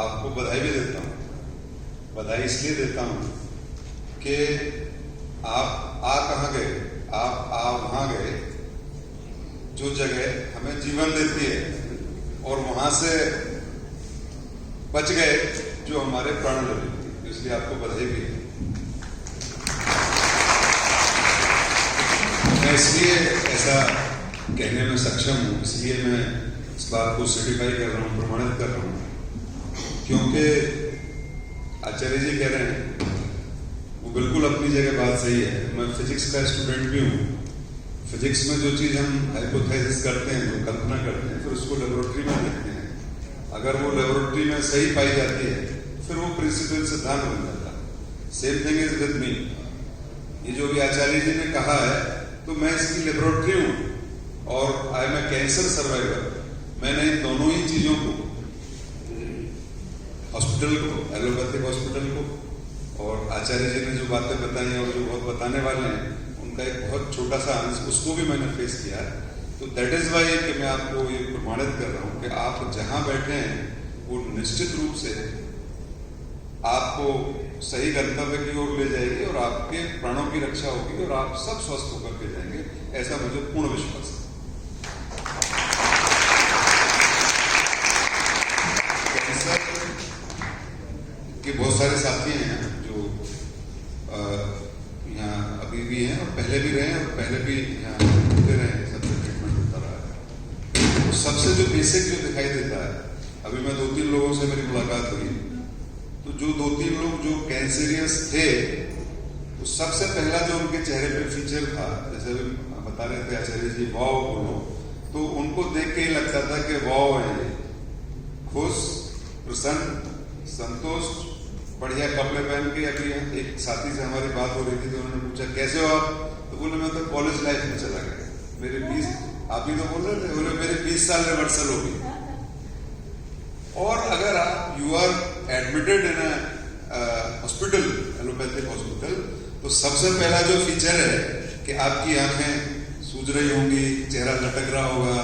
आपको बधाई भी देता हूँ। बधाई इसलिए देता हूँ कि आप कहाँ गए, आप वहाँ गए जो जगह हमें जीवन देती है और वहां से बच गए जो हमारे प्राण ले लेती है, इसलिए आपको बधाई भी है। मैं इसलिए ऐसा कहने में सक्षम हूँ, इसलिए मैं इस बात को सर्टिफाई कर रहा हूँ, प्रमाणित कर रहा हूँ, क्योंकि आचार्य जी कह रहे हैं वो बिल्कुल अपनी जगह बात सही है। मैं फिजिक्स का स्टूडेंट भी हूँ। फिजिक्स में जो चीज हम हाइपोथेसिस करते हैं, जो कल्पना करते हैं, फिर उसको लेबोरेटरी में देखते हैं। अगर वो लेबोरेटरी में सही पाई जाती है फिर वो प्रिंसिपल सिद्धांत बन जाता है। Same thing is with me. ये जो भी आचार्य जी ने कहा है, तो मैं इसकी लेबोरेटरी हूँ और I am a cancer survivor. मैंने इन दोनों ही चीजों को, हॉस्पिटल को, एलोपैथिक हॉस्पिटल को, और आचार्य जी ने जो बातें बताई और जो बहुत बताने वाले हैं, उनका एक बहुत छोटा सा अंश उसको भी मैंने फेस किया है। तो दैट इज वाई कि मैं आपको ये प्रमाणित कर रहा हूँ कि आप जहां बैठे हैं वो निश्चित रूप से आपको सही गंतव्य की ओर ले जाएगी और आपके प्राणों की रक्षा होगी और आप सब स्वस्थ होकर के जाएंगे, ऐसा मुझे पूर्ण विश्वास है। कैंसर के बहुत सारे साथी हैं जो यहाँ अभी भी हैं और पहले भी रहे हैं और पहले भी यहाँ होते रहे हैं, सबसे ट्रीटमेंट होता रहा है। तो सबसे जो बेसिक जो दिखाई देता है, अभी मैं 2-3 लोगों से मेरी मुलाकात हुई, तो जो 2-3 लोग जो कैंसरियस थे, तो सबसे पहला जो उनके चेहरे पे फीचर था, जैसे बता रहे थे आचार्य जी, वाव बोलो, तो उनको देख के ही लगता था कि वाव है, खुश, प्रसन्न, संतुष्ट, बढ़िया कपड़े पहन के। अभी एक साथी से हमारी बात हो रही थी तो उन्होंने पूछा कैसे हो आप, तो बोले मैं तो कॉलेज लाइफ में चला गया, मेरे 20, आप ही तो बोल रहे थे, बोले मेरे 20 साल रिवर्सल हो गई। और अगर आप you are admitted in hospital, allopathic hospital, तो सबसे पहला जो फीचर है कि आपकी आंखें सूज रही होंगी, चेहरा लटक रहा होगा,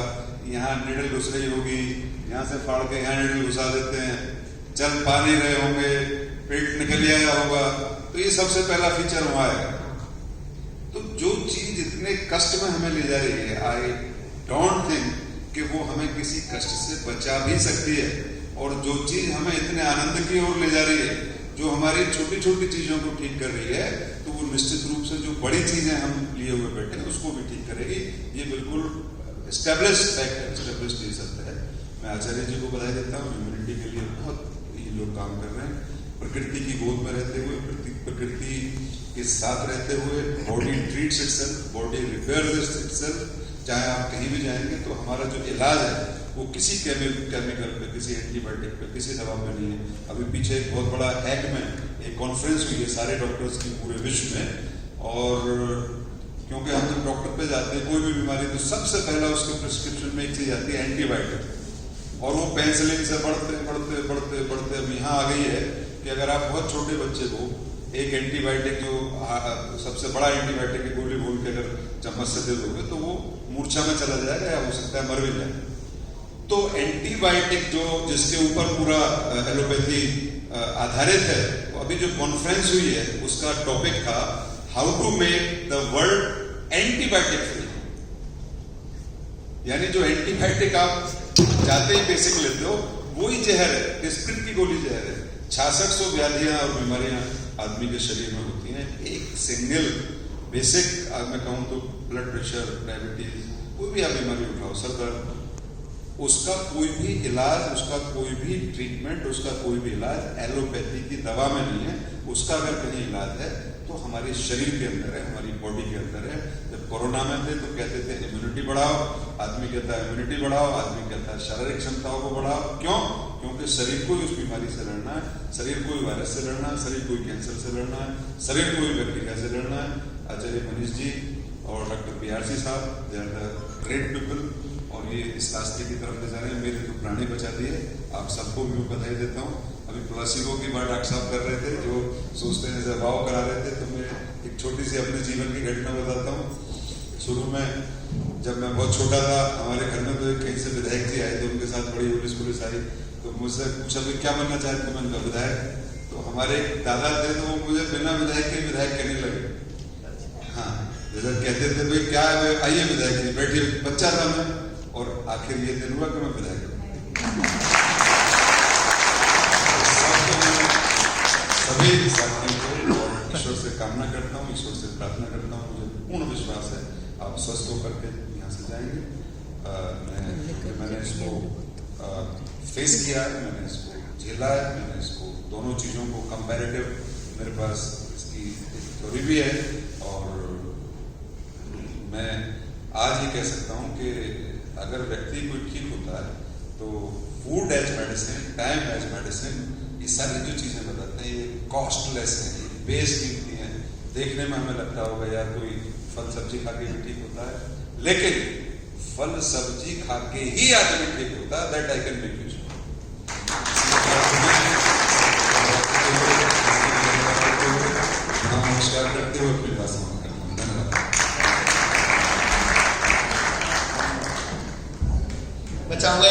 यहाँ निडल घुस रही होगी, यहाँ से फाड़ के यहाँ निडल घुसा देते हैं, चल पा नहीं रहे होंगे, पेट निकल आया होगा, तो ये सबसे पहला फीचर वहां है। तो जो चीज इतने कष्ट में हमें ले जा रही है, आई डोंट थिंक कि वो हमें किसी कष्ट से बचा भी सकती है। और जो चीज हमें इतने आनंद की ओर ले जा रही है, जो हमारी छोटी छोटी चीजों को ठीक कर रही है, तो वो निश्चित रूप से जो बड़ी चीजें हम लिए हुए बैठे हैं उसको भी ठीक करेगी। ये बिल्कुल एस्टेब्लिश्ड फैक्ट है, एस्टेब्लिश्ड ये सत्य है। मैं आचार्य जी को बधाई देता हूँ, ह्यूमैनिटी के लिए बहुत ये लोग काम कर रहे हैं। प्रकृति की गोद में रहते हुए, प्रकृति के साथ रहते हुए, body treats itself, body repairs itself. चाहे आप कहीं भी जाएंगे तो हमारा जो इलाज है वो किसी केमिकल पे, किसी एंटीबायोटिक पे, किसी दवा पे नहीं है। अभी पीछे एक बहुत बड़ा हैक में एक कॉन्फ्रेंस हुई है सारे डॉक्टर्स की पूरे विश्व में, और क्योंकि हम जब डॉक्टर पे जाते हैं कोई भी बीमारी, तो सबसे पहला उसके प्रिस्क्रिप्शन में एक चीज आती है एंटीबायोटिक, और वो पेंसिलिन से बढ़ते बढ़ते बढ़ते बढ़ते अब यहाँ आ गई है कि अगर आप बहुत छोटे बच्चे को एक एंटीबायोटिक, जो सबसे बड़ा एंटीबायोटिक की गोली बोल के अगर चम्मच से दे दोगे तो वो मूर्छा में चला जाएगा या हो सकता है मर भी जाए। तो एंटीबायोटिक जो जिसके ऊपर पूरा एलोपैथी आधारित है, तो अभी जो कॉन्फ्रेंस हुई है उसका टॉपिक था how to make the world antibiotic free. यानी जो एंटीबायोटिक आप जाते ही बेसिक लेते हो वही जहर है, डिस्क्रिट की गोली जहर है। 6600 व्याधियां और बीमारियां आदमी के शरीर में होती हैं। एक सिंगल बेसिक मैं कहूं तो ब्लड प्रेशर, डायबिटीज, कोई भी आप बीमारी उठाओ, सर दर्द, उसका कोई भी इलाज, उसका कोई भी ट्रीटमेंट, उसका कोई भी इलाज एलोपैथी की दवा में नहीं है। उसका अगर कहीं इलाज है तो हमारे शरीर के अंदर है, हमारी बॉडी के अंदर है। जब कोरोना में थे तो कहते थे इम्यूनिटी बढ़ाओ, आदमी कहता है इम्यूनिटी बढ़ाओ, आदमी कहता है शारीरिक क्षमताओं को बढ़ाओ। क्यों? क्योंकि शरीर को ही उस बीमारी से लड़ना है, शरीर को ही वायरस से लड़ना है, शरीर को ही कैंसर से लड़ना है, शरीर को ही बैक्टीरिया से लड़ना है। आचार्य मनीष जी और डॉक्टर PRC साहब, they are the great people, और ये इस रास्ते की तरफ ले जा रहे हैं। मेरे तो प्राणी बचा दिए, आप सबको भी बधाई देता हूँ। अभी प्लासिबो की बात डॉक्टर साहब कर रहे थे, जो सोचते हैं जैसे वाव करा रहे थे, तो मैं एक छोटी सी अपने जीवन की घटना बताता हूँ। शुरू में जब मैं बहुत छोटा था, हमारे घर में तो कहीं से विधायक जी आए थे, उनके साथ बड़ी पुलिस आई, तो तो मुझसे पूछा भी क्या बनना चाहते थे, मैंने कहा विधायक। तो हमारे एक दादा थे तो वो मुझे बिना विधायक के विधायक कहने लगे। हाँ, जैसे कहते थे भाई क्या है, आइए विधायक जी बैठिए, बच्चा था मैं, और आखिर ये दिन हुआ कि मैं विधायक सभी साथियों को और ईश्वर से कामना करता हूँ, ईश्वर से प्रार्थना करता हूँ, मुझे पूर्ण विश्वास है आप स्वस्थ होकर के यहाँ से जाएंगे। मैंने इसको फेस किया है, मैंने इसको झेला है, मैंने इसको दोनों चीज़ों को कंपैरेटिव, मेरे पास इसकी थ्योरी भी है, और मैं आज ही कह सकता हूँ कि अगर व्यक्ति कोई ठीक होता है तो food as medicine, time as medicine, ये सारी जो चीज़ें बताते हैं ये कॉस्टलेस हैं, ये बेसकीमती हैं। देखने में हमें लगता होगा यार कोई फल सब्जी खा के भी ठीक होता है, लेकिन फल सब्जी खा के ही आदमी ठीक होता है। That I can make you sure. नमस्कार करते हुए अपनी बात समाप्त करता हूँ। धन्यवाद। मैं चाहूंगा